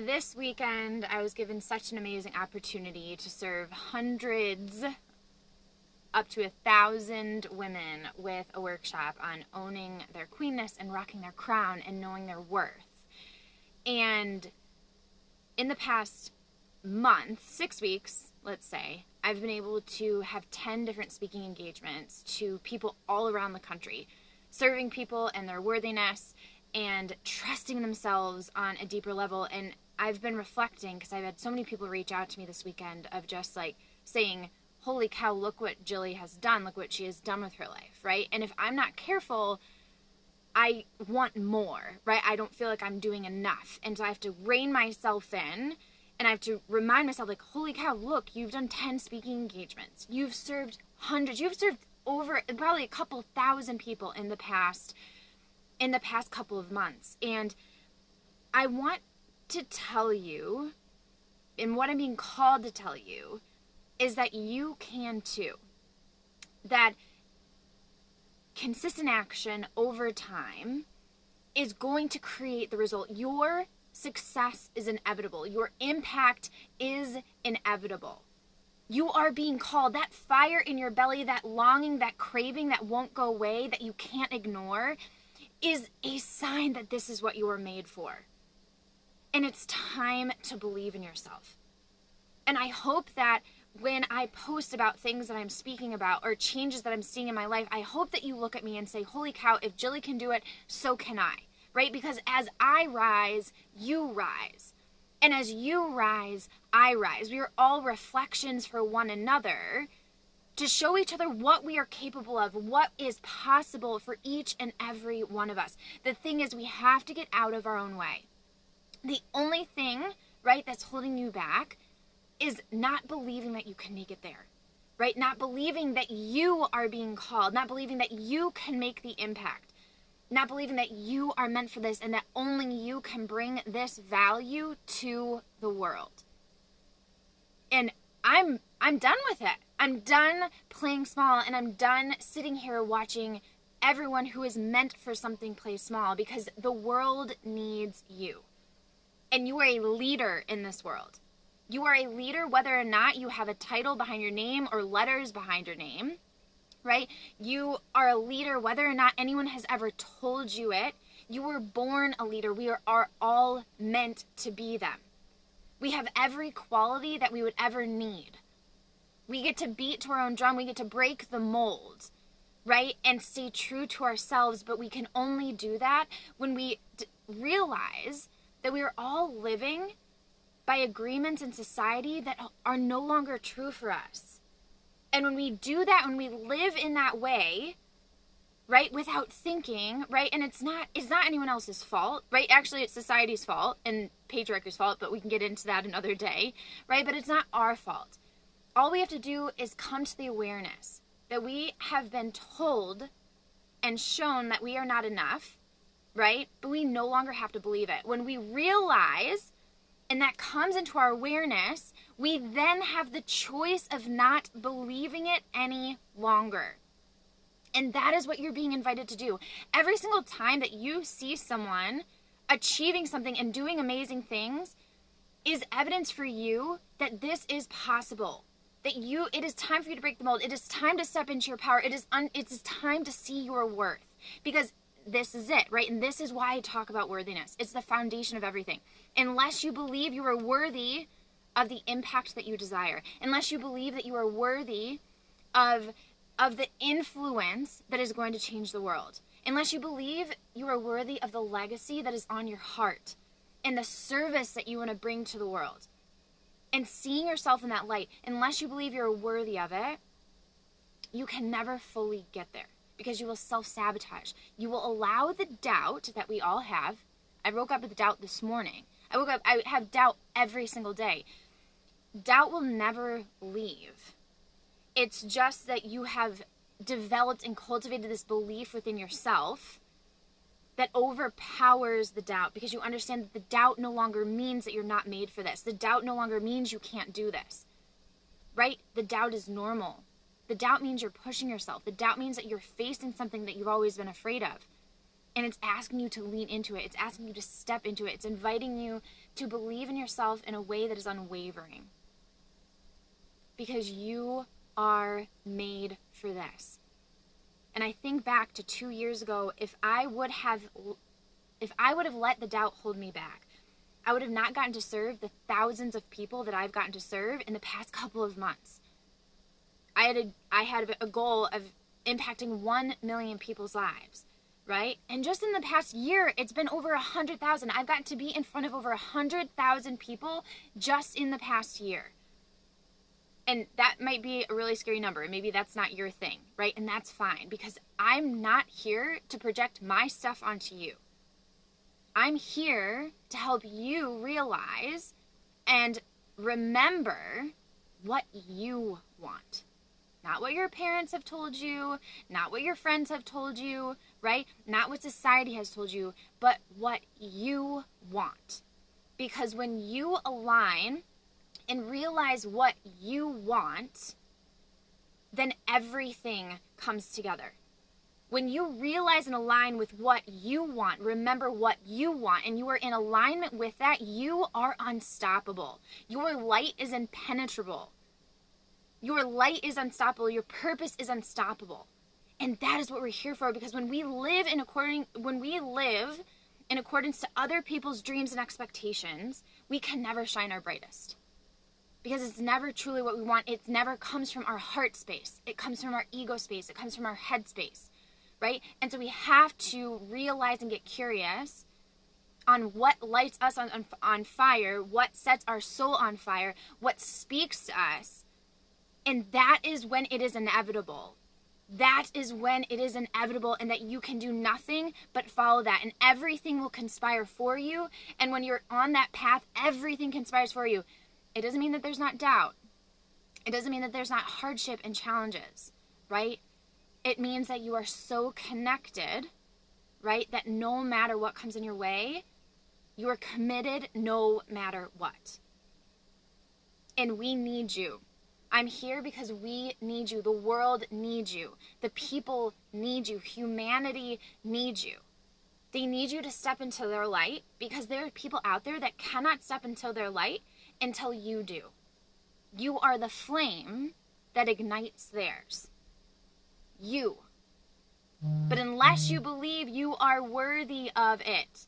This weekend, I was given such an amazing opportunity to serve hundreds, up to 1,000 women with a workshop on owning their queenness and rocking their crown and knowing their worth. And in the past month, 6 weeks, let's say, I've been able to have 10 different speaking engagements to people all around the country, serving people and their worthiness and trusting themselves on a deeper level. And I've been reflecting, because I've had so many people reach out to me this weekend of just like saying, holy cow, look what Jilly has done. Look what she has done with her life, right? And if I'm not careful, I want more, right? I don't feel like I'm doing enough. And so I have to rein myself in, and I have to remind myself, like, holy cow, look, you've done 10 speaking engagements. You've served hundreds. You've served over probably a couple thousand people in the past couple of months. And I want to tell you, and what I'm being called to tell you, is that you can too. That consistent action over time is going to create the result. Your success is inevitable. Your impact is inevitable. You are being called. That fire in your belly, that longing, that craving that won't go away, that you can't ignore, is a sign that this is what you were made for. And it's time to believe in yourself. And I hope that when I post about things that I'm speaking about or changes that I'm seeing in my life, I hope that you look at me and say, holy cow, if Jilly can do it, so can I, right? Because as I rise, you rise. And as you rise, I rise. We are all reflections for one another to show each other what we are capable of, what is possible for each and every one of us. The thing is, we have to get out of our own way. The only thing, right, that's holding you back is not believing that you can make it there, right? Not believing that you are being called, not believing that you can make the impact, not believing that you are meant for this and that only you can bring this value to the world. And I'm done with it. I'm done playing small, and I'm done sitting here watching everyone who is meant for something play small, because the world needs you. And you are a leader in this world. You are a leader whether or not you have a title behind your name or letters behind your name, right? You are a leader whether or not anyone has ever told you it. You were born a leader. We are all meant to be them. We have every quality that we would ever need. We get to beat to our own drum. We get to break the mold, right? And stay true to ourselves. But we can only do that when we realize that we are all living by agreements in society that are no longer true for us. And when we do that, when we live in that way, right, without thinking, right, and it's not anyone else's fault, right? Actually, it's society's fault and patriarchy's fault, but we can get into that another day, right? But it's not our fault. All we have to do is come to the awareness that we have been told and shown that we are not enough, right? But we no longer have to believe it. When we realize, and that comes into our awareness, we then have the choice of not believing it any longer. And that is what you're being invited to do. Every single time that you see someone achieving something and doing amazing things is evidence for you that this is possible. That it is time for you to break the mold. It is time to step into your power. It is time to see your worth. Because this is it, right? And this is why I talk about worthiness. It's the foundation of everything. Unless you believe you are worthy of the impact that you desire, unless you believe that you are worthy of the influence that is going to change the world, unless you believe you are worthy of the legacy that is on your heart and the service that you want to bring to the world, and seeing yourself in that light, unless you believe you're worthy of it, you can never fully get there, because you will self-sabotage. You will allow the doubt that we all have. I woke up with doubt this morning. I have doubt every single day. Doubt will never leave. It's just that you have developed and cultivated this belief within yourself that overpowers the doubt, because you understand that the doubt no longer means that you're not made for this. The doubt no longer means you can't do this, right? The doubt is normal. The doubt means you're pushing yourself. The doubt means that you're facing something that you've always been afraid of. And it's asking you to lean into it. It's asking you to step into it. It's inviting you to believe in yourself in a way that is unwavering. Because you are made for this. And I think back to 2 years ago, if I would have let the doubt hold me back, I would have not gotten to serve the thousands of people that I've gotten to serve in the past couple of months. I had a goal of impacting 1 million people's lives, right? And just in the past year, it's been over 100,000. I've gotten to be in front of over 100,000 people just in the past year. And that might be a really scary number. Maybe that's not your thing, right? And that's fine, because I'm not here to project my stuff onto you. I'm here to help you realize and remember what you want. Not what your parents have told you, not what your friends have told you, right? Not what society has told you, but what you want. Because when you align and realize what you want, then everything comes together. When you realize and align with what you want, remember what you want, and you are in alignment with that, you are unstoppable. Your light is impenetrable. Your light is unstoppable. Your purpose is unstoppable. And that is what we're here for, because when we live in accordance to other people's dreams and expectations, we can never shine our brightest. Because it's never truly what we want. It never comes from our heart space. It comes from our ego space. It comes from our head space, right? And so we have to realize and get curious on what lights us on fire, what sets our soul on fire, what speaks to us. And that is when it is inevitable. That is when it is inevitable, and that you can do nothing but follow that. And everything will conspire for you. And when you're on that path, everything conspires for you. It doesn't mean that there's not doubt. It doesn't mean that there's not hardship and challenges, right? It means that you are so connected, right, that no matter what comes in your way, you are committed no matter what. And we need you. I'm here because we need you. The world needs you. The people need you. Humanity needs you. They need you to step into their light, because there are people out there that cannot step into their light until you do. You are the flame that ignites theirs. You. But unless you believe you are worthy of it,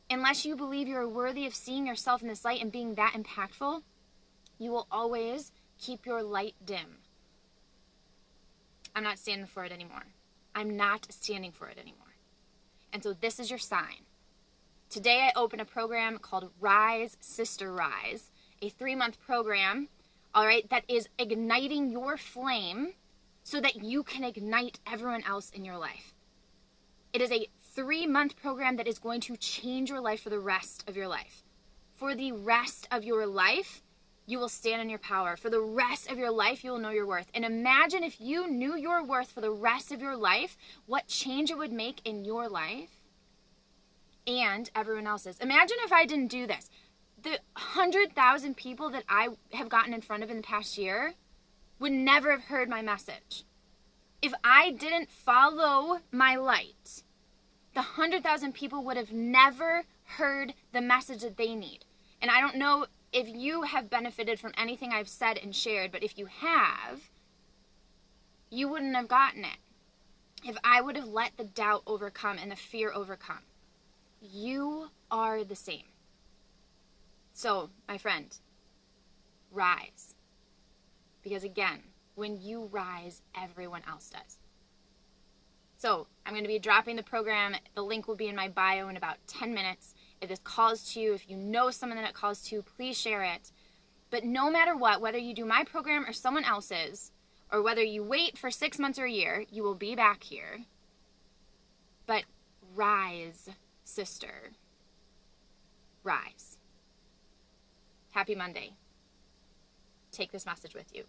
unless you believe you're worthy of seeing yourself in this light and being that impactful, you will always keep your light dim. I'm not standing for it anymore. I'm not standing for it anymore. And so this is your sign. Today I open a program called Rise, Sister Rise, a 3-month program, all right, that is igniting your flame so that you can ignite everyone else in your life. It is a 3-month program that is going to change your life for the rest of your life. For the rest of your life, you will stand in your power. For the rest of your life, you will know your worth. And imagine if you knew your worth for the rest of your life, what change it would make in your life and everyone else's. Imagine if I didn't do this. The 100,000 people that I have gotten in front of in the past year would never have heard my message. If I didn't follow my light, the 100,000 people would have never heard the message that they need. And I don't know if you have benefited from anything I've said and shared, but if you have, you wouldn't have gotten it. If I would have let the doubt overcome and the fear overcome. You are the same. So, my friend, rise. Because again, when you rise, everyone else does. So, I'm going to be dropping the program. The link will be in my bio in about 10 minutes. If this calls to you, if you know someone that it calls to, please share it. But no matter what, whether you do my program or someone else's, or whether you wait for 6 months or a year, you will be back here. But rise, sister. Rise. Happy Monday. Take this message with you.